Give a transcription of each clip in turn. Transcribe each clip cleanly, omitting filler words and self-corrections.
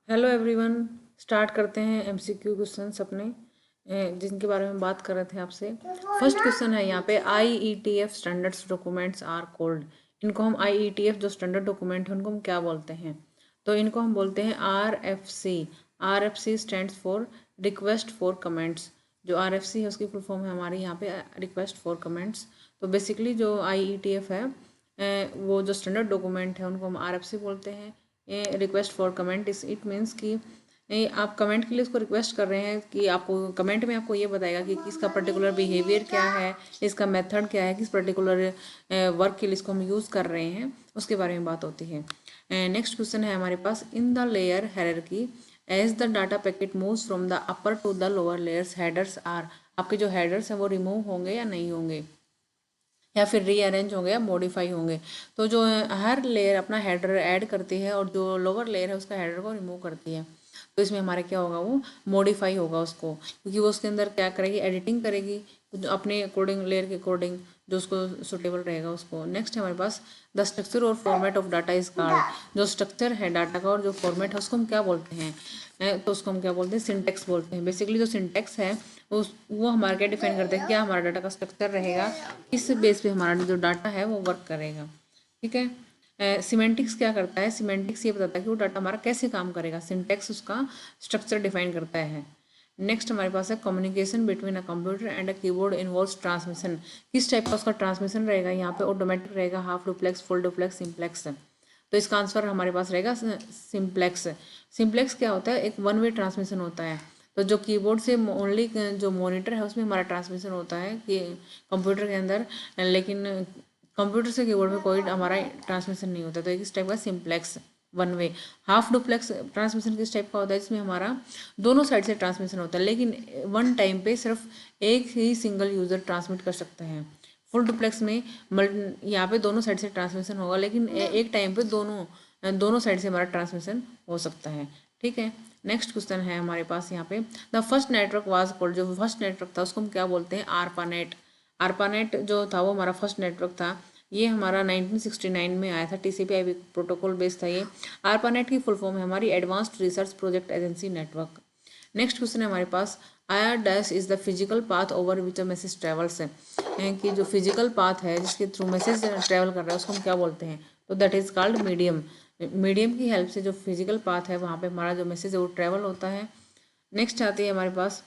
Hello everyone. Start करते हैं MCQ questions अपने जिनके बारे में बात कर रहे थे आपसे। फर्स्ट क्वेश्चन है यहाँ पे IETF standards documents are called. इनको हम IETF जो स्टैंडर्ड डॉक्यूमेंट है उनको हम क्या बोलते हैं? तो इनको हम बोलते हैं RFC। RFC stands for request for comments. जो RFC है उसकी फुल फॉर्म है हमारी यहाँ पे रिक्वेस्ट फॉर कमेंट्स। तो बेसिकली जो IETF है वो जो स्टैंडर्ड डॉक्यूमेंट है उनको हम RFC बोलते हैं। Request for comment it means कि आप कमेंट के लिए उसको रिक्वेस्ट कर रहे हैं कि आपको कमेंट में आपको ये बताएगा कि इसका पर्टिकुलर बिहेवियर क्या है, इसका मेथड क्या है, किस पर्टिकुलर वर्क के लिए इसको हम यूज़ कर रहे हैं, उसके बारे में बात होती है। नेक्स्ट क्वेश्चन है हमारे पास, in the layer hierarchy as the data packet moves from the upper to the lower layers headers are. आपके जो हेडर्स हैं वो रिमूव होंगे या नहीं होंगे, या फिर रीअरेंज होंगे या मॉडिफाई होंगे। तो जो हर लेयर अपना हेडर ऐड करती है और जो लोअर लेयर है उसका हेडर को रिमूव करती है। तो इसमें हमारे क्या होगा, वो मॉडिफाई होगा उसको, क्योंकि वो उसके अंदर क्या करेगी, एडिटिंग करेगी अपने अकॉर्डिंग, लेयर के अकॉर्डिंग जो उसको सुटेबल रहेगा उसको। नेक्स्ट है हमारे पास, द स्ट्रक्चर और format of data is called. जो स्ट्रक्चर है डाटा का और जो फॉर्मेट है उसको हम क्या बोलते हैं? तो उसको हम क्या बोलते हैं, सिंटेक्स बोलते हैं। बेसिकली जो सिंटेक्स है वो हमारा क्या डिफाइन करते हैं, क्या हमारा डाटा का स्ट्रक्चर रहेगा, किस बेस पे हमारा जो डाटा है वो वर्क करेगा। ठीक है। सिमेंटिक्स क्या करता है, सिमेंटिक्स ये बताता है कि वो डाटा हमारा कैसे काम करेगा, सिंटेक्स उसका स्ट्रक्चर डिफाइन करता है। नेक्स्ट हमारे पास है, communication between a computer and a keyboard involves transmission. किस टाइप का उसका ट्रांसमिशन रहेगा, यहाँ पे ऑटोमेटिक रहेगा, half duplex, full duplex, simplex. तो इसका आंसर हमारे पास रहेगा सिंप्लेक्स। सिंप्लेक्स क्या होता है, एक वन वे ट्रांसमिशन होता है। तो जो कीबोर्ड से ओनली जो मॉनिटर है उसमें हमारा ट्रांसमिशन होता है कि कंप्यूटर के अंदर, लेकिन कंप्यूटर से कीबोर्ड में कोई हमारा ट्रांसमिशन नहीं होता। तो एक इस टाइप का simplex one way. Half duplex transmission किस टाइप का होता है, इसमें हमारा दोनों साइड से ट्रांसमिशन होता है, लेकिन वन टाइम पे सिर्फ एक ही सिंगल यूज़र ट्रांसमिट कर सकता है। फुल डुप्लेक्स में यहाँ पे दोनों साइड से ट्रांसमिशन होगा, लेकिन एक टाइम पे दोनों साइड से हमारा ट्रांसमिशन हो सकता है। ठीक है। नेक्स्ट क्वेश्चन है हमारे पास यहाँ पे, the first network was called. जो फर्स्ट नेटवर्क था उसको हम क्या बोलते हैं, आरपानेट। आरपानेट जो था वो हमारा फर्स्ट नेटवर्क था। ये हमारा 1969 में आया था, TCP/IP प्रोटोकॉल बेस्ड था ये। आरपानेट की फुल फॉर्म है हमारी advanced research project agency network. Next question है हमारे पास, आया dash is the physical path over which a message travels है। कि जो फिजिकल पाथ है जिसके थ्रू मैसेज ट्रेवल कर रहा है उसको हम क्या बोलते हैं, तो that is called medium. Medium की हेल्प से जो फिजिकल पाथ है वहाँ पे हमारा जो मैसेज है वो ट्रेवल होता है। नेक्स्ट आती है हमारे पास,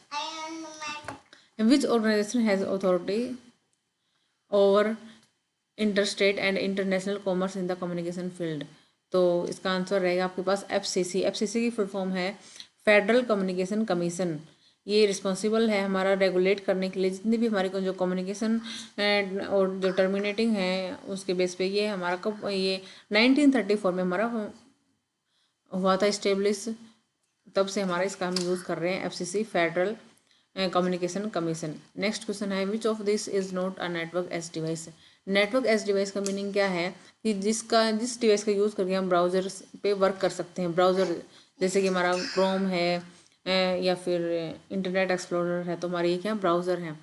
which organization has authority over interstate and international commerce in the communication field. तो इसका आंसर रहेगा आपके पास FCC। FCC की फुल फॉर्म है फेडरल कम्युनिकेशन कमीशन। ये रिस्पॉन्सिबल है हमारा रेगुलेट करने के लिए जितनी भी हमारी जो कम्युनिकेशन और जो टर्मिनेटिंग है उसके बेस पे। ये हमारा कब, ये 1934 में हमारा हुआ था इस्टेब्लिश, तब से हमारा इसका हम यूज़ कर रहे हैं FCC, फेडरल कम्युनिकेशन कमीशन। नेक्स्ट क्वेश्चन है, which of this is not a network edge device. Network edge device का मीनिंग क्या है कि जिस डिवाइस का यूज़ करके हम ब्राउज़र पे वर्क कर सकते हैं। ब्राउज़र जैसे कि हमारा क्रोम है या फिर इंटरनेट एक्सप्लोरर है, तो हमारी ये क्या ब्राउज़र है।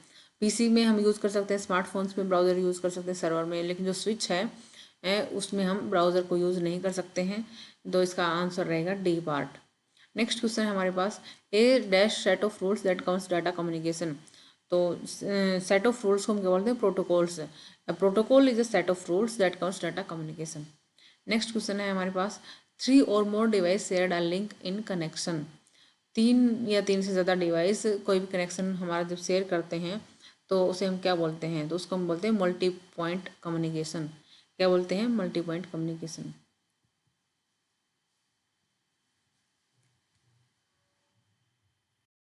PC में हम यूज़ कर सकते हैं, स्मार्टफोन्स में ब्राउज़र यूज़ कर सकते हैं सर्वर में, लेकिन जो स्विच है उसमें हम ब्राउज़र को यूज़ नहीं कर सकते हैं। तो इसका आंसर रहेगा D पार्ट। नेक्स्ट क्वेश्चन है हमारे पास, a dash set of rules that comes data communication. तो सेट ऑफ रूल्स को हम क्या बोलते हैं, protocols. Protocol is a set of rules that comes data communication. Next question है हमारे पास, 3 और more device shared a link in connection. 3 या 3 से ज़्यादा डिवाइस कोई भी कनेक्शन हमारा जब शेयर करते हैं तो उसे हम क्या बोलते हैं, तो उसको हम बोलते हैं मल्टी पॉइंट कम्युनिकेशन। क्या बोलते हैं, मल्टी पॉइंट कम्युनिकेशन।